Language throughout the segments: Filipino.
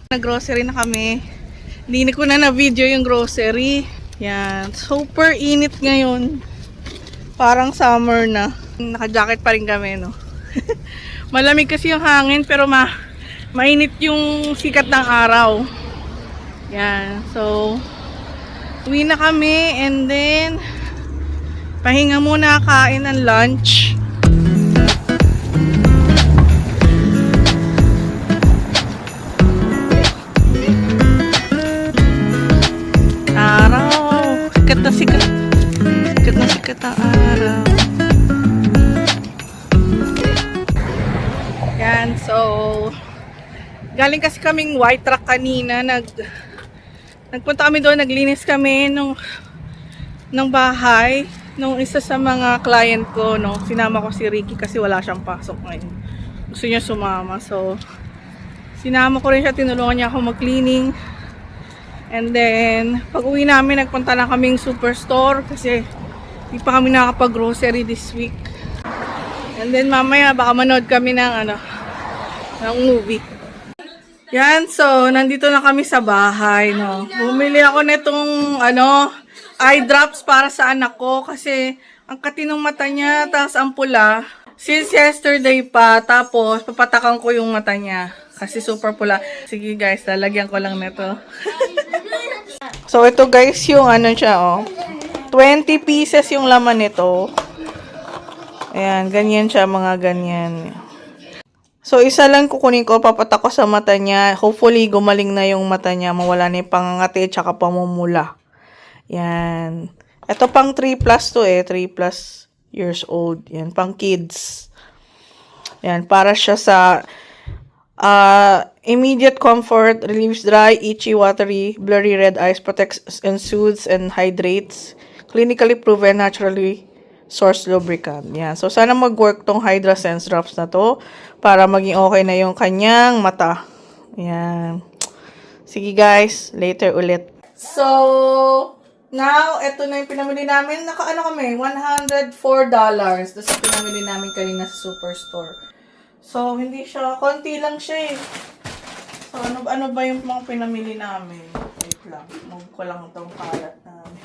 Nag-grocery na kami. Hindi ko na na-video yung grocery. Yan. Super init ngayon. Parang summer na. Naka-jacket pa rin kami, no? Malamig kasi yung hangin, pero mainit yung sikat ng araw. Yan. So, uwi na kami and then pahinga muna, kain ng lunch. Araw. Sikat na sikat. Sikat na sikat ang araw. Yan. So, galing kasi kaming white truck kanina. Nagpunta kami doon, naglinis kami ng bahay nung isa sa mga client ko, no. Sinama ko si Ricky kasi wala siyang pasok ngayon. Gusto niya sumama. So, sinama ko rin siya, tinulungan niya ako mag-cleaning. And then, pag uwi namin, nagpunta na kaming superstore kasi hindi pa kami nakakapag-grocery this week. And then, mamaya, baka manood kami ng movie. Yan, so, nandito na kami sa bahay, no. Bumili ako nitong, eye drops para sa anak ko kasi ang katinong mata niya, tapos ang pula. Since yesterday pa, tapos papatakan ko yung mata niya kasi super pula. Sige guys, lalagyan ko lang nito. So, ito guys, yung siya, 20 pieces yung laman nito. Ayan, ganyan siya, mga ganyan. So, isa lang kukunin ko, papatak ko sa mata niya. Hopefully, gumaling na yung mata niya. Mawala na yung pangangati at saka pamumula. Yan. Ito pang 3 plus to 3 plus years old. Yan, pang kids. Yan, para siya sa immediate comfort, relieves dry, itchy, watery, blurry red eyes, protects and soothes and hydrates. Clinically proven, naturally source lubricant. Yan. So, sana mag-work tong Hydra Sense Drops na to para maging okay na yung kanyang mata. Yan. Sige guys, later ulit. So, now, eto na yung pinamili namin. Kami, $104. Doon sa pinamili namin kanina sa Superstore. So, hindi siya, konti lang siya eh. So, ano ba yung mga pinamili namin? Wait lang, move ko lang itong kalat namin.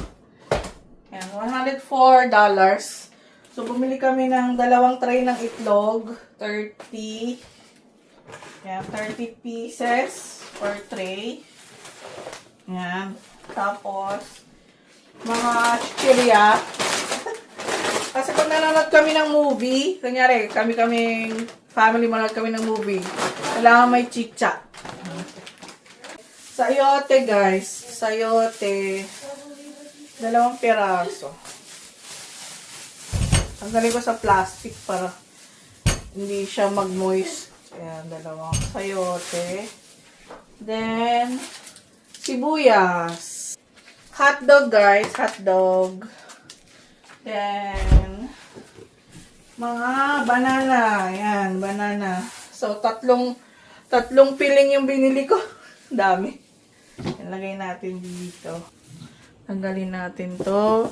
Yan, $104. So, bumili kami ng dalawang tray ng itlog. 30. Yan, 30 pieces per tray. Yan. Tapos, mga chichirya. Kasi kung nanonood kami ng movie, kunyari, kaming family manonood kami ng movie, kailangan may chicha. Sayote, guys. Sayote. 2 piraso. Tanggalin ko sa plastic para hindi siya mag-moist. Ayan, 2 sayote. Then, sibuyas. Hotdog, guys. Hotdog. Then, mga banana. Ayan, banana. So, tatlong piling yung binili ko. Dami. Ilagay natin dito. Tanggalin natin to.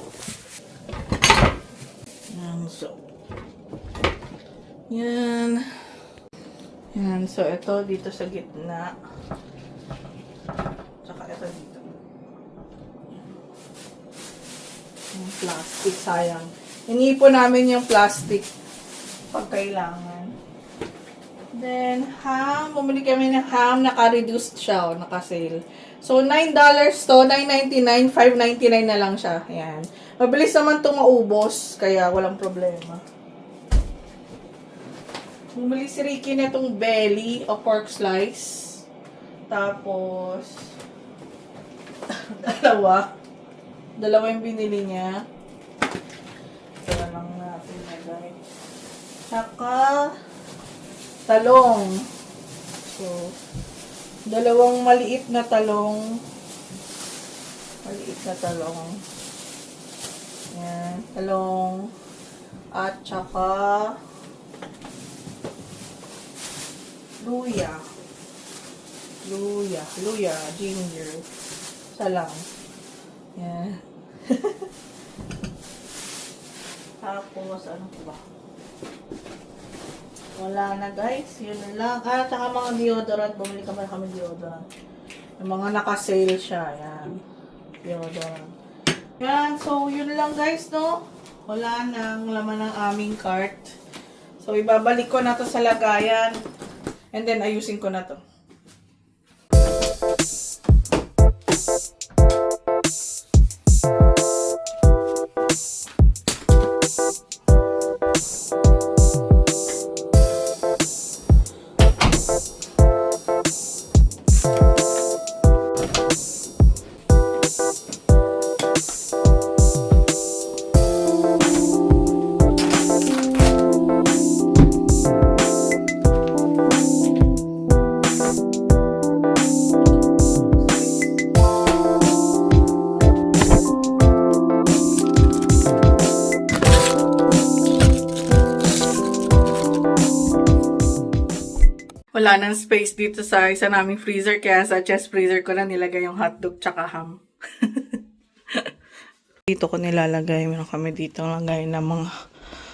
Yan, so. Yan. Yan, so ito dito sa gitna. Tsaka ito dito. Yung plastic, sayang. Inipon namin yung plastic pag kailangan. Then, ham. Bumili kami ng ham. Naka-reduced siya, naka-sale. So, $9 to, $9.99, $5.99 na lang siya. Ayan. Mabilis naman itong maubos, kaya walang problema. Bumili si Ricky na itong belly o pork slice. Tapos, dalawa yung binili niya. Ito na lang natin nagay. Tsaka, talong. So, 2 maliit na talong. Maliit na talong. Yan, talong. At saka luya. Luya, ginger. Isa lang. Yan. Tapos, ano ba? Wala na guys, yun na lang. Tsaka mga deodorant, bumili kami deodorant. Yung mga naka-sale siya, yan. Deodorant. Yan, so yun lang guys, no? Wala nang laman ng aming cart. So ibabalik ko na to sa lagayan. And then ayusin ko na to. Wala nang space dito sa isa naming freezer, kaya sa chest freezer ko na nilagay yung hotdog tsaka ham. Dito ko nilalagay. Meron kami dito lagay ng mga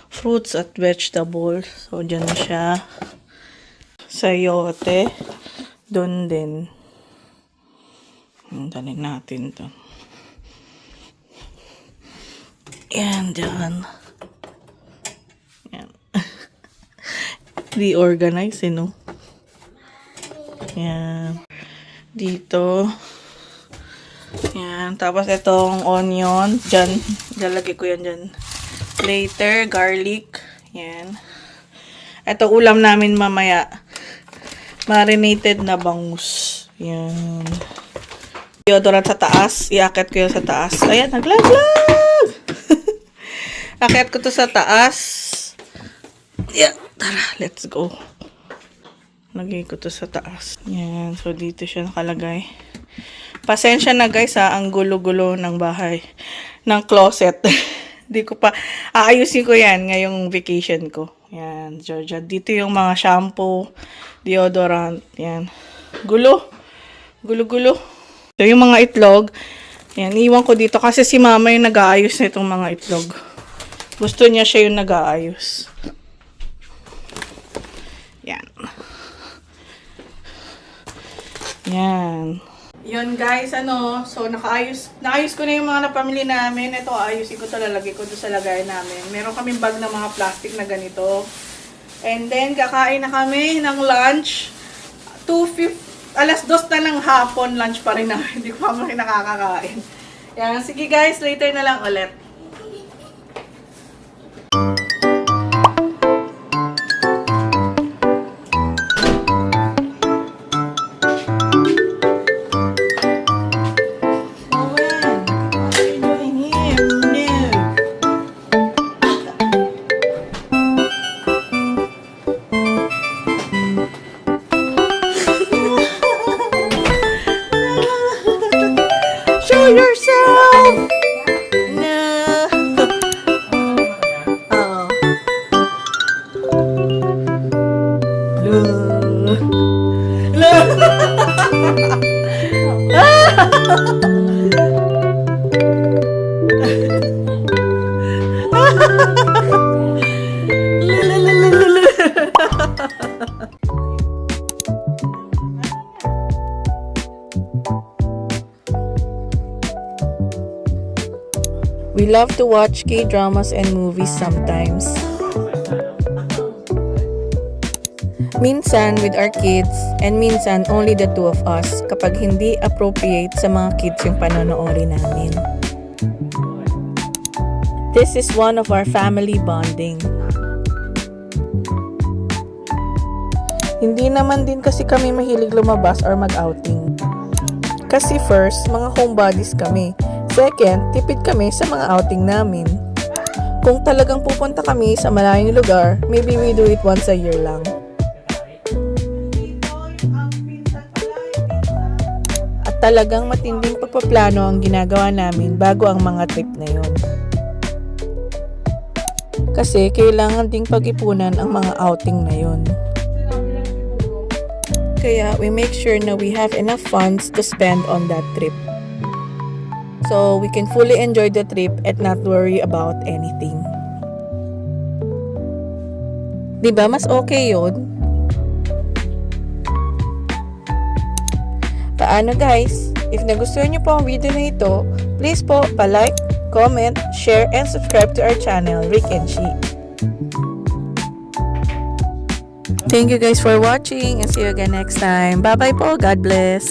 fruits at vegetables. So, dyan siya. Sayote. Doon din. Danin natin to. Yan, dyan. Yan. Reorganize, no? Yan. Dito. Yan. Tapos itong onion. Diyan. Lalagay ko yan dyan. Later, garlic. Yan. Ito ulam namin mamaya. Marinated na bangus. Yan. Deodorant sa taas. Iakyat ko yan sa taas. Ayan, naglaglag! Akyat ko to sa taas. Yeah. Tara, let's go. Lagay ko to sa taas. Yan. So, dito siya nakalagay. Pasensya na guys ha. Ang gulo-gulo ng bahay. Ng closet. Di ko pa. Aayusin ko yan ngayong vacation ko. Yan. Georgia. Dito yung mga shampoo. Deodorant. Yan. Gulo. Gulo-gulo. So, yung mga itlog. Yan. Iwan ko dito. Kasi si mama yung nag-aayos na itong mga itlog. Gusto niya siya yung nag-aayos. Yan. Yan. Yun guys, so naayos ko na yung mga napamili namin. Ito, ayusin ko to, lalagay ko to sa lagayan namin. Meron kaming bag ng mga plastic na ganito. And then, kakain na kami ng lunch. 2:00, 2:00 na ng hapon, lunch pa rin namin. Hindi ko pa rin nakakakain. Yan, sige guys, later na lang ulit. We love to watch K-dramas and movies sometimes. Minsan with our kids, and minsan only the two of us kapag hindi appropriate sa mga kids yung panonoodin namin. This is one of our family bonding. Hindi naman din kasi kami mahilig lumabas or mag-outing. Kasi first, mga homebodies kami. Second, tipid kami sa mga outing namin. Kung talagang pupunta kami sa malayong lugar, maybe we do it once a year lang. At talagang matinding pagpaplano ang ginagawa namin bago ang mga trip na yon. Kasi kailangan ding pag-ipunan ang mga outing na yon. Kaya we make sure na we have enough funds to spend on that trip. So we can fully enjoy the trip and not worry about anything. 'Di ba? Mas okay 'yun. Paano guys? If nagustuhan niyo po ang video na ito, please po pa-like, comment, share, and subscribe to our channel, Rick and She. Thank you guys for watching and see you again next time. Bye-bye po. God bless.